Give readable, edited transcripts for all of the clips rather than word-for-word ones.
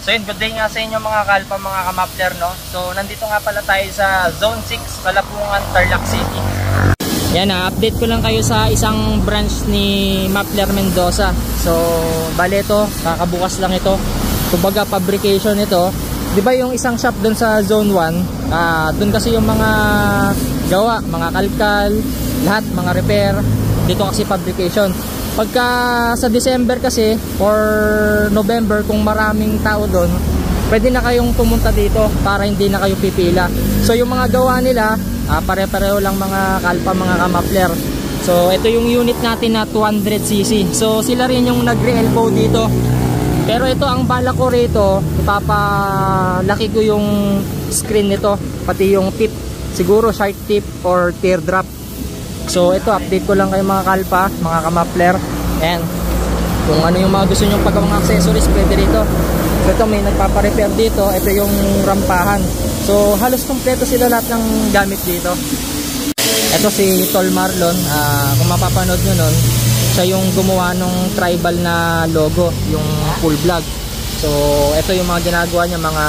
So yun, good day nga sa inyo mga kalpa, mga kamapler, no? So nandito nga pala tayo sa Zone 6, Kalapungan, Tarlac City. Yan, update ko lang kayo sa isang branch ni Mapler Mendoza. So bale ito, kakabukas lang ito. Kumbaga fabrication ito. Di ba yung isang shop dun sa Zone 1, dun kasi yung mga gawa, mga kalkal, lahat, mga repair. Dito kasi fabrication. Pagka sa December kasi or November, kung maraming tao doon, pwede na kayong pumunta dito para hindi na kayo pipila. So yung mga gawa nila, pare-pareho lang mga kalpa, mga kamapler. So ito yung unit natin na 200cc. So sila rin yung nagre-elbow dito. Pero ito, ang bala ko rito, ipapalaki ko yung screen nito, pati yung tip, siguro shark tip or teardrop. So ito, update ko lang kayo mga kalpa, mga kamapler. And kung ano yung mga gusto nyo pagkawang accessories, pwede rito. So ito, may nagpaparepair dito. Ito yung rampahan. So halos kompleto sila lahat ng gamit dito. Ito si Tol Marlon, kung mapapanood nyo nun, siya yung gumawa ng tribal na logo, yung full vlog. So ito yung mga ginagawa niya, mga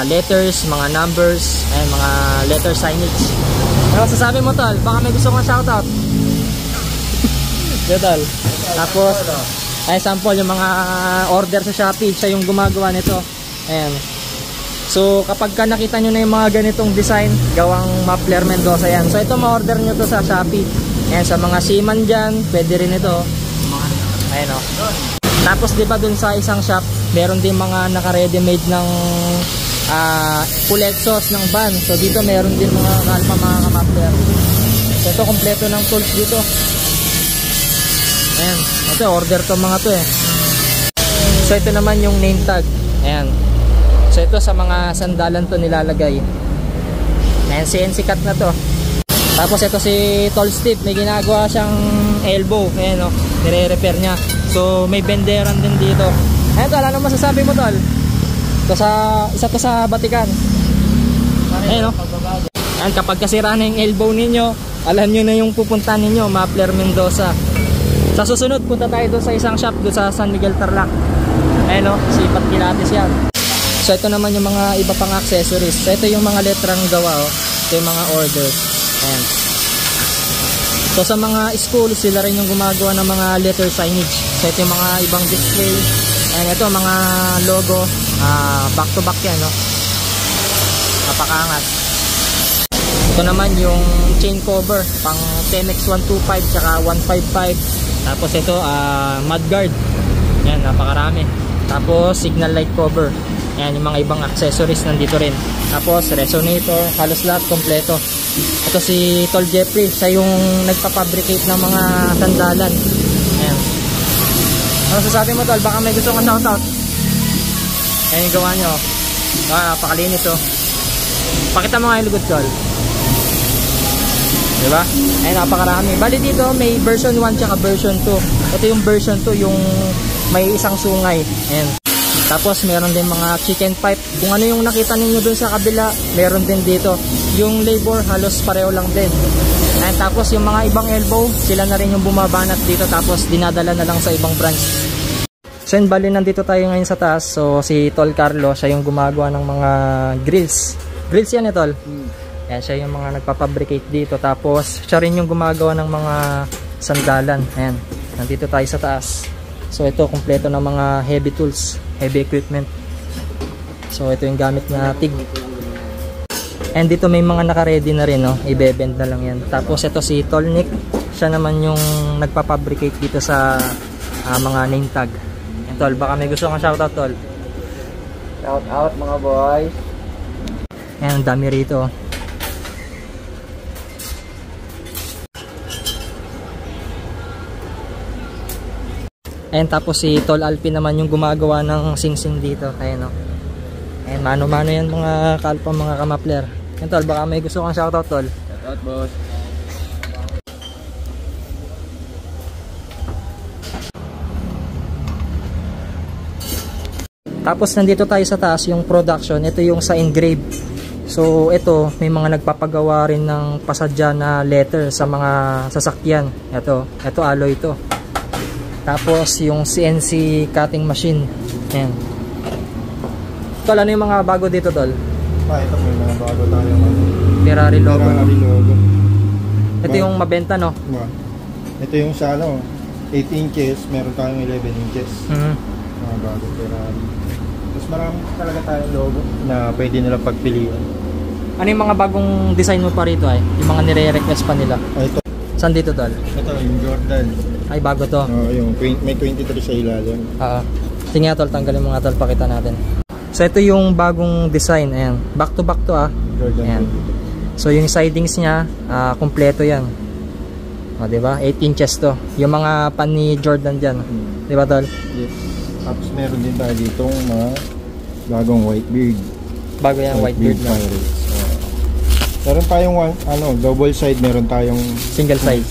letters, mga numbers, and mga letter signage. Ano sasabi mo, Tol? Baka may gusto kong shoutout. Yeah, Tol. Tapos ay sample yung mga order sa Shopee, siya yung gumagawa nito. Ayan. So kapag ka nakita nyo na yung mga ganitong design, gawang Mapler Mendoza yan. So ito, ma-order nyo to sa Shopee. Ayan, sa mga seaman dyan, pwede rin ito. Ayan o. Tapos diba dun sa isang shop, meron din mga naka-ready made ng full exhaust ng van. So dito meron din mga kalpa, mga kamapler. So ito, kompleto ng tools dito. Ayan, ito order to mga to eh. So ito naman yung name tag. Ayan. So ito sa mga sandalan to nilalagay. Ayan, CNC cut na to. Tapos ito si Tol Steve, may ginagawa siyang elbow. Ayan o, nire-repair niya. So may benderan din dito. Ayan Tol, ano masasabi mo Tol? Ito isa to sa Batikan. Ayan o. Ayan, kapag kasira na yung elbow ninyo, alam nyo na yung pupuntahan ninyo, Mapler Mendoza. Sa susunod, punta tayo doon sa isang shop doon sa San Miguel, Tarlac. Ayan o, sipat kilates yan. So ito naman yung mga iba pang accessories. So ito yung mga letrang gawa o. Ito yung mga order. Ayan. So sa mga school, sila rin yung gumagawa ng mga letter signage. So ito yung mga ibang display. Ayan, ito mga logo, back to back yan, no? Napakaangat. Ito naman yung chain cover pang Temex 125 tsaka 155. Tapos ito mudguard. Ayan, napakarami. Tapos signal light cover. Ayan, yung mga ibang accessories nandito rin. Tapos resonator, halos lahat kompleto. Ito si Tol Jeffrey, siya yung nagpapabricate ng mga sandalan. Ayan. Ano sasabi mo Tol? Baka may gusto kong shoutout. Ayan yung gawa nyo. Pakalinis oh. Pakita mo nga yung lugod Tol. Diba? Ayan, napakarami. Bali dito may version 1 tsaka version 2. Ito yung version 2, yung may isang sungay. Ayan. Tapos meron din mga chicken pipe. Kung ano yung nakita ninyo dun sa kabila, meron din dito. Yung labor halos pareho lang din. And tapos yung mga ibang elbow, sila na rin yung bumabanat dito, tapos dinadala na lang sa ibang branch. So yun, bali nandito tayo ngayon sa taas. So si Tol Carlo, siya yung gumagawa ng mga grills. Grills yan eh Tol. Yan, siya yung mga nagpapabricate dito. Tapos siya rin yung gumagawa ng mga sandalan. Ayan, nandito tayo sa taas. So ito, kompleto ng mga heavy tools, heavy equipment. So ito yung gamit na TIG. And dito may mga naka-ready na rin, no? Ibebend na lang yan. Tapos ito si Tol Nick, siya naman yung nagpapabricate dito sa mga name tag. And Tol, baka may gusto kang shoutout Tol. Shoutout mga boys. Ayan, dami rito. Ayan, tapos si Tol Alpin naman yung gumagawa ng sing-sing dito. Ayan o. Ayan, mano-mano yan mga kalpa, mga kamapler. Ayan Tol, baka may gusto kang shoutout Tol. Shoutout boss. Tapos nandito tayo sa taas yung production. Ito yung sa engrave. So ito, may mga nagpapagawa rin ng pasadya na letter sa mga sasakyan. Ito alloy ito. Tapos yung CNC cutting machine. Ayan. Tol, ano yung mga bago dito, Tol? Ito may mga bago tayo. Ferrari logo. Ferrari logo. Ito yung mabenta, no? Ito yung sa 8 inches, meron tayong 11 inches. Mga bago Ferrari. Tapos marami talaga tayong logo na pwede nila pagpilian. Ano yung mga bagong design mo pa rito ay? Yung mga nire-request pa nila? Ito. Saan dito, Tol? Ito yung Jordan. Ay, bago to. May 23 sa ilalim. Sige nga, Tol, tanggalin mo nga, Tol, pakita natin. So ito yung bagong design. Ayan. Back to back to Jordan. Ayan. So yung sidings niya, kumpleto yan. Diba? 8 inches to. Yung mga pan ni Jordan dyan. Diba, Tol? Yes. Tapos meron din tayo dito mga bagong white beard. Bago yan, white beard na. Meron tayong double side, meron tayong single side.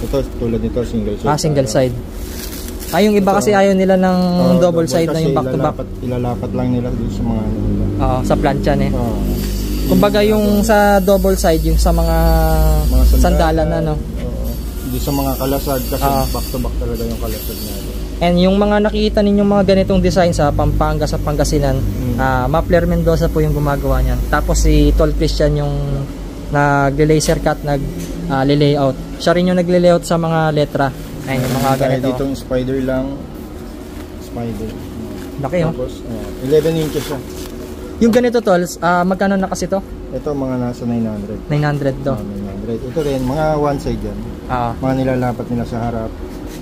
Ito tulad nito single side. Single side. Yung iba kasi ayaw nila ng double side na yung back to back. Ilalapat lang nila dito sa mga nila. Sa plancha eh. Kumbaga yung sa double side, yung sa mga sandalan na Hindi sa mga kalasag kasi back to back talaga yung kalasag natin. And yung mga nakikita ninyong mga ganitong design sa Pampanga, sa Pangasinan, Mapler Mendoza po yung gumagawa niyan. Tapos si Tol Christian yung nag-laser cut, nag-layout. Siya rin yung nag-layout sa mga letra. Ayun yung mga ganito. Ditong spider lang. Spider. Laki Tapos 11 inches siya. Yung ganito, Tol, magkano na kasi to? Ito mga nasa 900. 900 to. 900. Ito rin, mga one side yan. Mga nilalapat nila sa harap.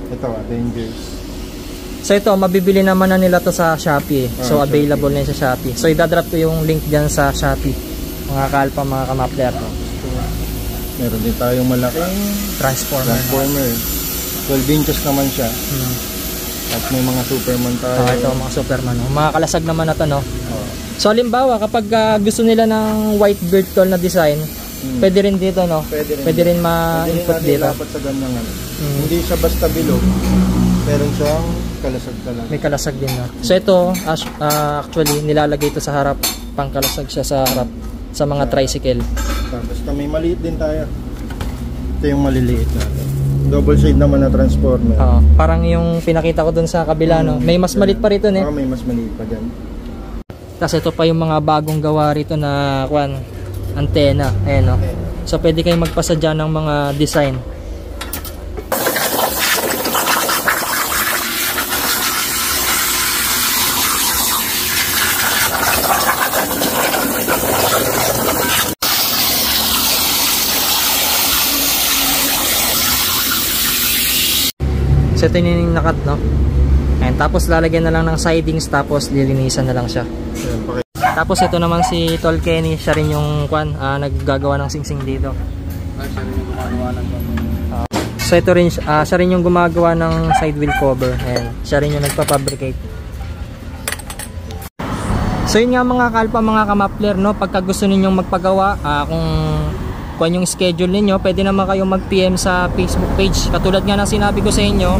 Ito, Avengers. So ito, mabibili naman na nila to sa Shopee. So available na yun sa Shopee. So idadrop ko yung link dyan sa Shopee. Mga kalpa, mga kamapler. Meron din tayong malaking Transformer. 12 inches naman siya. At may mga Superman tayo. Ito, mga Superman. Mga kalasag naman na to, no? So halimbawa, kapag gusto nila ng white beard tool na design, pwede rin dito, no? Pwede rin ma-input dito. Dapat sa ganyan. Hindi siya basta bilog. Meron siyang kalasag talaga. May kalasag din, no? So ito, actually, nilalagay ito sa harap. Pangkalasag siya sa harap. Sa mga tricycle. Tapos may maliit din tayo. Ito yung maliliit natin. Double shade naman na transformer. Parang yung pinakita ko dun sa kabila, no? May mas maliit pa rito, ne? May mas maliit pa dyan. Tapos ito pa yung mga bagong gawa rito na antena. Ayan, no? So pwede kayong magpasadya ng mga design. So ito yung nakat, no? Ayan, tapos lalagyan na lang ng sidings, tapos lilinisan na lang siya. Tapos ito naman si Tol Kenny, siya rin yung naggagawa ng singsing dito. Siya rin yung gumagawa ng so ito rin, siya rin yung gumagawa ng side wheel cover. Ayan, siya rin yung nagpa-fabricate. So yun nga mga kalpa, mga kamapler, no? Pagka gusto ninyong magpagawa, kung yung schedule ninyo, pwede naman kayong mag-PM sa Facebook page. Katulad nga ng sinabi ko sa inyo,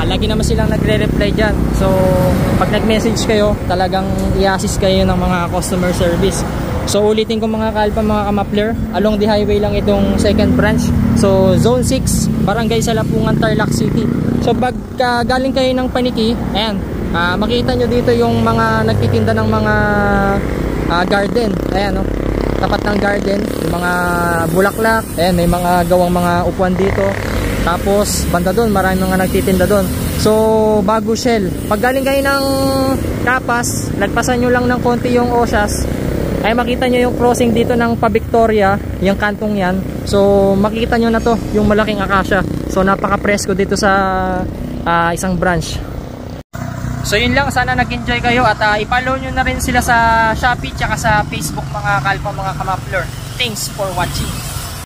lagi naman silang nagre-reply dyan. So pag nag-message kayo, talagang i-assist kayo ng mga customer service. So ulitin ko mga kalpa, mga kamapler, along the highway lang itong second branch. So Zone 6, Barangay Salapungan, Tarlac City. So pagka galing kayo ng Paniki, ayan, makita nyo dito yung mga nagtitinda ng mga garden. Ayan, no? Tapat ng garden, yung mga bulaklak, ayan, may mga gawang mga upuan dito. Tapos banda doon, marami mga nagtitinda doon. So bago Shell, pag galing kayo ng Kapas, lagpasan nyo lang ng konti yung Osias, ay makita nyo yung crossing dito ng Pa Victoria, yung kantong yan. So makita nyo na to, yung malaking akasya. So napaka-presko dito sa isang branch. So yun lang, sana nag-enjoy kayo at i-follow nyo na rin sila sa Shopee tsaka sa Facebook mga kalpa, mga kamapler. Thanks for watching.